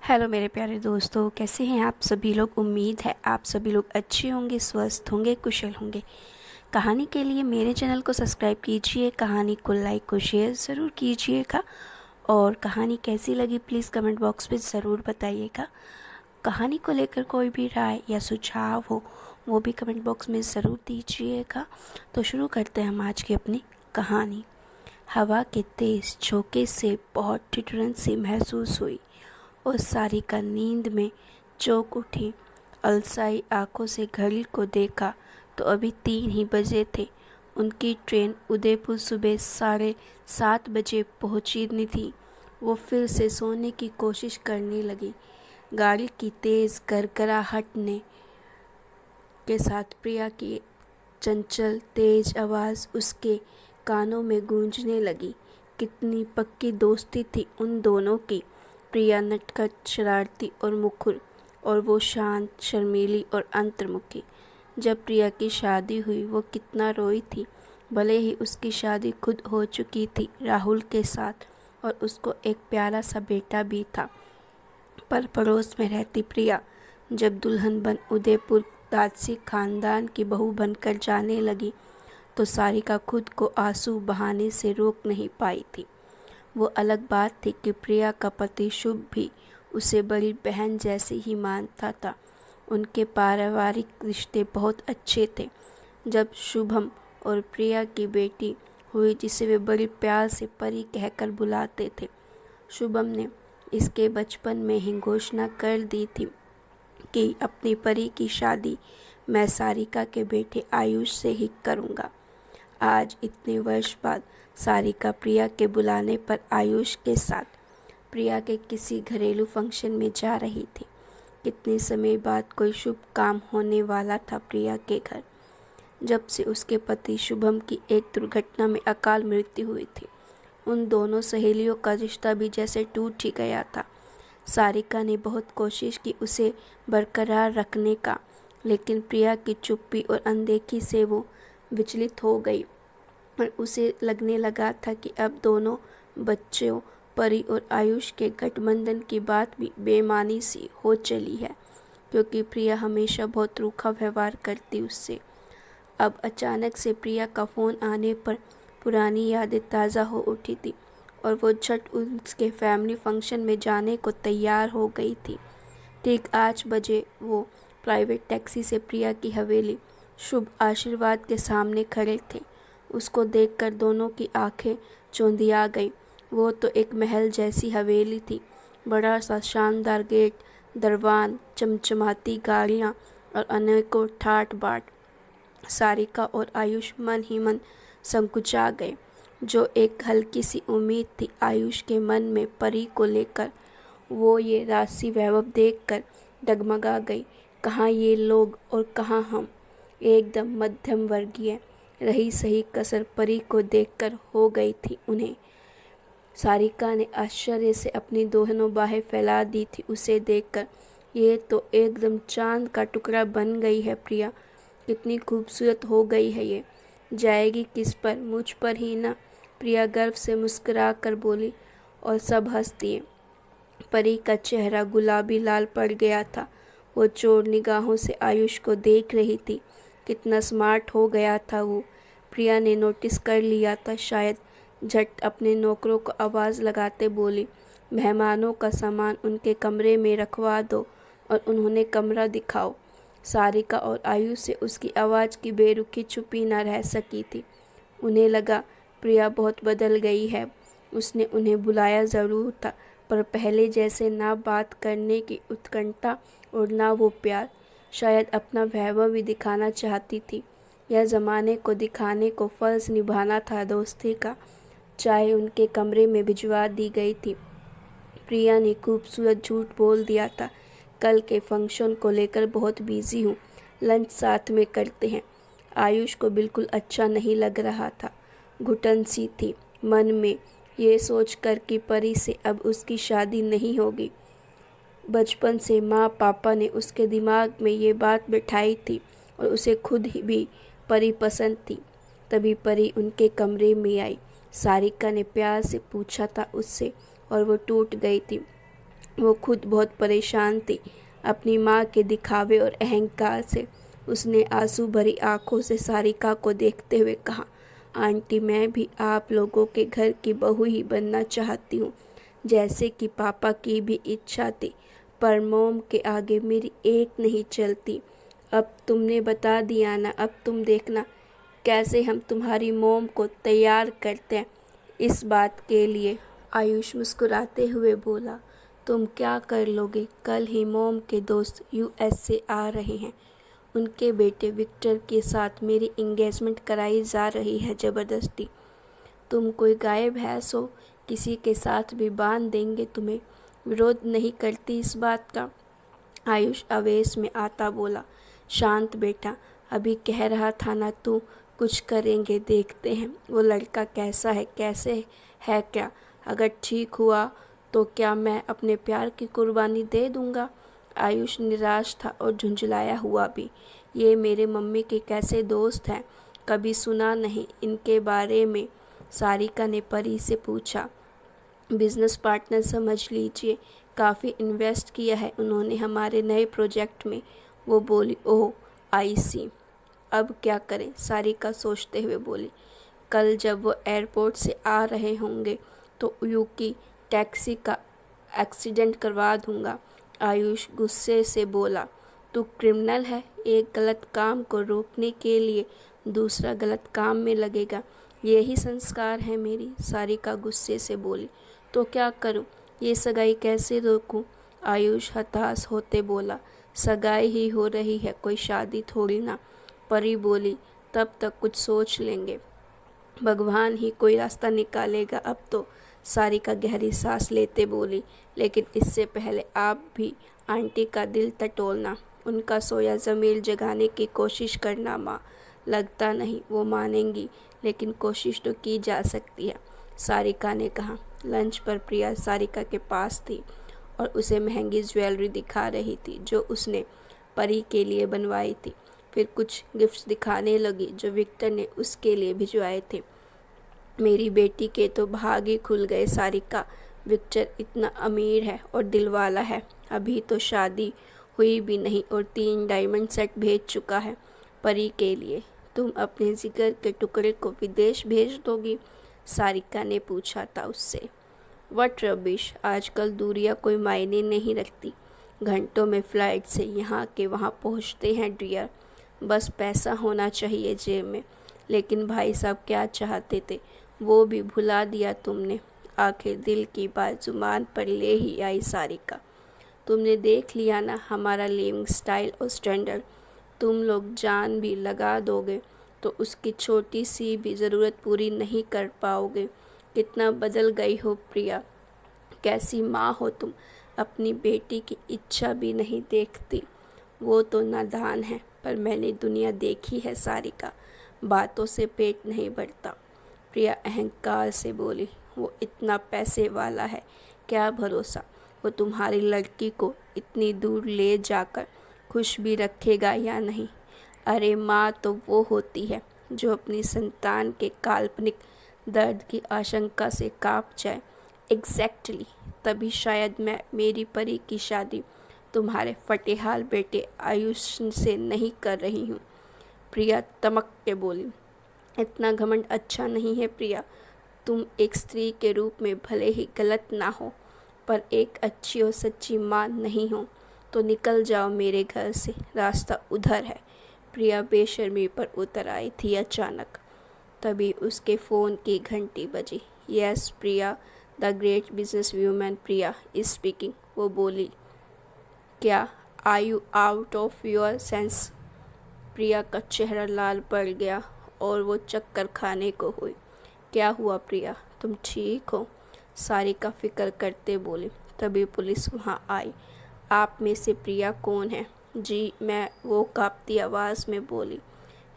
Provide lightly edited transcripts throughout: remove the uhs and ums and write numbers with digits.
Hello मेरे प्यारे दोस्तों, कैसे हैं आप सभी लोग। उम्मीद है आप सभी लोग अच्छे होंगे, स्वस्थ होंगे, कुशल होंगे। कहानी के लिए मेरे चैनल को सब्सक्राइब कीजिए, कहानी को लाइक और शेयर ज़रूर कीजिएगा। और कहानी कैसी लगी प्लीज़ कमेंट बॉक्स में ज़रूर बताइएगा। कहानी को लेकर कोई भी राय या सुझाव हो वो भी कमेंट बॉक्स में ज़रूर दीजिएगा। तो शुरू करते हैं हम आज की अपनी कहानी। हवा के तेज़ झोंके से बहुत ठिठुरन सी महसूस हुई और सारिका नींद में चौंक उठी। अलसाई आंखों से घड़ी को देखा तो अभी 3 ही बजे थे। उनकी ट्रेन उदयपुर सुबह 7:30 बजे पहुंचनी थी। वो फिर से सोने की कोशिश करने लगी। गाड़ी की तेज़ गड़गड़ाहट ने के साथ प्रिया की चंचल तेज आवाज़ उसके कानों में गूंजने लगी। कितनी पक्की दोस्ती थी उन दोनों की। प्रिया नटखट, शरारती और मुखर, और वो शांत, शर्मीली और अंतर्मुखी। जब प्रिया की शादी हुई वो कितना रोई थी। भले ही उसकी शादी खुद हो चुकी थी राहुल के साथ और उसको एक प्यारा सा बेटा भी था, पर पड़ोस में रहती प्रिया जब दुल्हन बन उदयपुर दासी खानदान की बहू बनकर जाने लगी तो सारिका खुद को आंसू बहाने से रोक नहीं पाई थी। वो अलग बात थी कि प्रिया का पति शुभ भी उसे बड़ी बहन जैसे ही मानता था। उनके पारिवारिक रिश्ते बहुत अच्छे थे। जब शुभम और प्रिया की बेटी हुई, जिसे वे बड़ी प्यार से परी कहकर बुलाते थे, शुभम ने इसके बचपन में ही घोषणा कर दी थी कि अपनी परी की शादी मैं सारिका के बेटे आयुष से ही करूँगा। आज इतने वर्ष बाद सारिका प्रिया के बुलाने पर आयुष के साथ प्रिया के किसी घरेलू फंक्शन में जा रही थी। कितने समय बाद कोई शुभ काम होने वाला था प्रिया के घर। जब से उसके पति शुभम की एक दुर्घटना में अकाल मृत्यु हुई थी, उन दोनों सहेलियों का रिश्ता भी जैसे टूट ही गया था। सारिका ने बहुत कोशिश की उसे बरकरार रखने का, लेकिन प्रिया की चुप्पी और अनदेखी से वो विचलित हो गई और उसे लगने लगा था कि अब दोनों बच्चों परी और आयुष के गठबंधन की बात भी बेमानी सी हो चली है, क्योंकि प्रिया हमेशा बहुत रूखा व्यवहार करती उससे। अब अचानक से प्रिया का फ़ोन आने पर पुरानी यादें ताज़ा हो उठी थी और वो झट उसके फैमिली फंक्शन में जाने को तैयार हो गई थी। ठीक 8 बजे वो प्राइवेट टैक्सी से प्रिया की हवेली शुभ आशीर्वाद के सामने खड़े थे। उसको देखकर दोनों की आंखें चौंधिया गईं। वो तो एक महल जैसी हवेली थी। बड़ा सा शानदार गेट, दरवान, चमचमाती गाड़ियाँ और अनेकों ठाट बाट। सारिका और आयुष मन ही मन संकुचा गए। जो एक हल्की सी उम्मीद थी आयुष के मन में परी को लेकर, वो ये राशि वैभव देखकर डगमगा गई। कहाँ ये लोग और कहाँ हम। एकदम मध्यम वर्गीय रही सही कसर परी को देखकर हो गई थी उन्हें। सारिका ने आश्चर्य से अपनी दोनों बाहें फैला दी थी उसे देखकर। ये तो एकदम चांद का टुकड़ा बन गई है प्रिया। कितनी खूबसूरत हो गई है ये। जाएगी किस पर? मुझ पर ही ना। प्रिया गर्व से मुस्कुरा कर बोली और सब हंस दिए। परी का चेहरा गुलाबी लाल पड़ गया था। वो चोर निगाहों से आयुष को देख रही थी। कितना स्मार्ट हो गया था वो। प्रिया ने नोटिस कर लिया था शायद। झट अपने नौकरों को आवाज़ लगाते बोली, मेहमानों का सामान उनके कमरे में रखवा दो और उन्होंने कमरा दिखाओ। सारिका और आयुष से उसकी आवाज़ की बेरुखी छुपी न रह सकी थी। उन्हें लगा प्रिया बहुत बदल गई है। उसने उन्हें बुलाया ज़रूर था, पर पहले जैसे ना बात करने की उत्कंठा और ना वो प्यार। शायद अपना वैभव भी दिखाना चाहती थी। यह ज़माने को दिखाने को फ़र्ज़ निभाना था दोस्ती का। चाय उनके कमरे में भिजवा दी गई थी। प्रिया ने खूबसूरत झूठ बोल दिया था, कल के फंक्शन को लेकर बहुत बिजी हूँ, लंच साथ में करते हैं। आयुष को बिल्कुल अच्छा नहीं लग रहा था। घुटन सी थी मन में ये सोचकर कि परी से अब उसकी शादी नहीं होगी। बचपन से माँ पापा ने उसके दिमाग में ये बात बिठाई थी और उसे खुद ही भी परी पसंद थी। तभी परी उनके कमरे में आई। सारिका ने प्यार से पूछा था उससे और वो टूट गई थी। वो खुद बहुत परेशान थी अपनी माँ के दिखावे और अहंकार से। उसने आंसू भरी आंखों से सारिका को देखते हुए कहा, आंटी, मैं भी आप लोगों के घर की बहू ही बनना चाहती हूँ, जैसे कि पापा की भी इच्छा थी, पर मोम के आगे मेरी एक नहीं चलती। अब तुमने बता दिया ना, अब तुम देखना कैसे हम तुम्हारी मोम को तैयार करते हैं इस बात के लिए। आयुष मुस्कुराते हुए बोला, तुम क्या कर लोगे? कल ही मोम के दोस्त यूएस से आ रहे हैं। उनके बेटे विक्टर के साथ मेरी एंगेजमेंट कराई जा रही है ज़बरदस्ती। तुम कोई गाय भैंस हो, किसी के साथ भी बांध देंगे तुम्हें। विरोध नहीं करती इस बात का? आयुष आवेश में आता बोला, शांत बेटा, अभी कह रहा था ना तू, कुछ करेंगे, देखते हैं वो लड़का कैसा है, कैसे है क्या। अगर ठीक हुआ तो क्या मैं अपने प्यार की कुर्बानी दे दूंगा। आयुष निराश था और झुंझलाया हुआ भी। ये मेरे मम्मी के कैसे दोस्त हैं, कभी सुना नहीं इनके बारे में। सारिका ने परी से पूछा, बिजनेस पार्टनर समझ लीजिए, काफ़ी इन्वेस्ट किया है उन्होंने हमारे नए प्रोजेक्ट में। वो बोली, ओह आई सी, अब क्या करें? सारिका सोचते हुए बोली, कल जब वो एयरपोर्ट से आ रहे होंगे तो यूकी टैक्सी का एक्सीडेंट करवा दूंगा। आयुष गुस्से से बोला, तू क्रिमिनल है, एक गलत काम को रोकने के लिए दूसरा गलत काम में लगेगा, यही संस्कार है मेरी। सारिका गुस्से से बोली, तो क्या करूं? ये सगाई कैसे रोकूं? आयुष हताश होते बोला, सगाई ही हो रही है, कोई शादी थोड़ी ना। परी बोली, तब तक कुछ सोच लेंगे, भगवान ही कोई रास्ता निकालेगा अब तो। सारिका गहरी सांस लेते बोली, लेकिन इससे पहले आप भी आंटी का दिल टटोलना, उनका सोया ज़मीर जगाने की कोशिश करना माँ। लगता नहीं वो मानेंगी, लेकिन कोशिश तो की जा सकती है, सारिका ने कहा। लंच पर प्रिया सारिका के पास थी और उसे महंगी ज्वेलरी दिखा रही थी जो उसने परी के लिए बनवाई थी। फिर कुछ गिफ्ट्स दिखाने लगी जो विक्टर ने उसके लिए भिजवाए थे। मेरी बेटी के तो भाग ही खुल गए सारिका, विक्टर इतना अमीर है और दिलवाला है, अभी तो शादी हुई भी नहीं और 3 डायमंड सेट भेज चुका है परी के लिए। तुम अपने जिगर के टुकड़े को विदेश भेज दोगी? सारिका ने पूछा था उससे। वट रबिश, आजकल दूरियां कोई मायने नहीं रखती, घंटों में फ़्लाइट से यहाँ के वहाँ पहुँचते हैं डियर, बस पैसा होना चाहिए जेब में। लेकिन भाई साहब क्या चाहते थे वो भी भुला दिया तुमने। आखिर दिल की बात जुबान पर ले ही आई सारिका। तुमने देख लिया ना हमारा लिविंग स्टाइल और स्टैंडर्ड, तुम लोग जान भी लगा दोगे तो उसकी छोटी सी भी ज़रूरत पूरी नहीं कर पाओगे। कितना बदल गई हो प्रिया, कैसी माँ हो तुम, अपनी बेटी की इच्छा भी नहीं देखती। वो तो नादान है, पर मैंने दुनिया देखी है सारिका, बातों से पेट नहीं भरता। प्रिया अहंकार से बोली, वो इतना पैसे वाला है, क्या भरोसा वो तुम्हारी लड़की को इतनी दूर ले जाकर खुश भी रखेगा या नहीं। अरे माँ तो वो होती है जो अपनी संतान के काल्पनिक दर्द की आशंका से कांप जाए। एग्जैक्टली, तभी शायद मैं मेरी परी की शादी तुम्हारे फटेहाल बेटे आयुष से नहीं कर रही हूँ। प्रिया तमक के बोली, इतना घमंड अच्छा नहीं है प्रिया, तुम एक स्त्री के रूप में भले ही गलत ना हो, पर एक अच्छी और सच्ची माँ नहीं हो, तो निकल जाओ मेरे घर से, रास्ता उधर है। प्रिया बेशर्मी पर उतर आई थी अचानक। तभी उसके फ़ोन की घंटी बजी। Yes Priya, the great business woman Priya is speaking. वो बोली, क्या are you out of your sense? Priya का चेहरा लाल पड़ गया और वो चक्कर खाने को हुई। क्या हुआ प्रिया, तुम ठीक हो? सारिका फिक्र करते बोली। तभी पुलिस वहाँ आई। आप में से प्रिया कौन है? जी मैं, वो कांपती आवाज़ में बोली।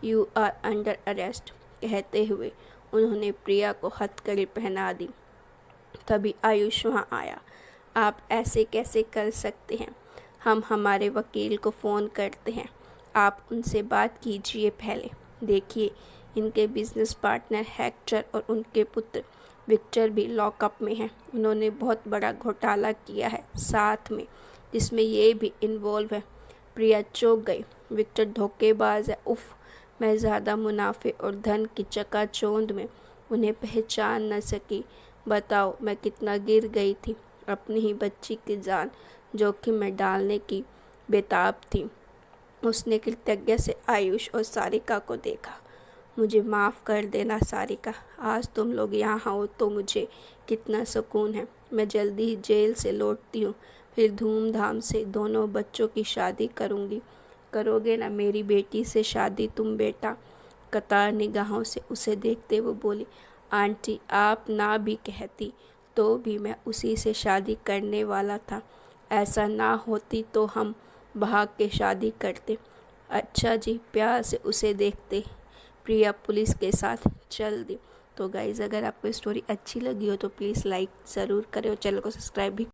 यू आर अंडर अरेस्ट, कहते हुए उन्होंने प्रिया को हथकड़ी पहना दी। तभी आयुष वहाँ आया। आप ऐसे कैसे कर सकते हैं? हम हमारे वकील को फ़ोन करते हैं, आप उनसे बात कीजिए पहले। देखिए, इनके बिजनेस पार्टनर हेक्टर और उनके पुत्र विक्टर भी लॉकअप में है। उन्होंने बहुत बड़ा घोटाला किया है साथ में, जिसमें ये भी इन्वॉल्व है। प्रिया चौंक गई। विक्टर धोखेबाज है। उफ, मैं ज़्यादा मुनाफे और धन की चकाचौंध में उन्हें पहचान न सकी। बताओ मैं कितना गिर गई थी। अपनी ही बच्ची की जान जोखिम में डालने की बेताब थी। उसने कृतज्ञ से आयुष और सारिका को देखा। मुझे माफ़ कर देना सारिका, आज तुम लोग यहाँ हो तो मुझे कितना सुकून है। मैं जल्दी ही जेल से लौटती हूँ, फिर धूमधाम से दोनों बच्चों की शादी करूँगी। करोगे ना मेरी बेटी से शादी तुम बेटा? कतार निगाहों से उसे देखते वो बोली, आंटी आप ना भी कहती तो भी मैं उसी से शादी करने वाला था। ऐसा ना होती तो हम भाग के शादी करते। अच्छा जी, प्यार से उसे देखते प्रिया पुलिस के साथ चल दी। तो गाइज़, अगर आपको स्टोरी अच्छी लगी हो तो प्लीज़ लाइक ज़रूर करें और चैनल को सब्सक्राइब भी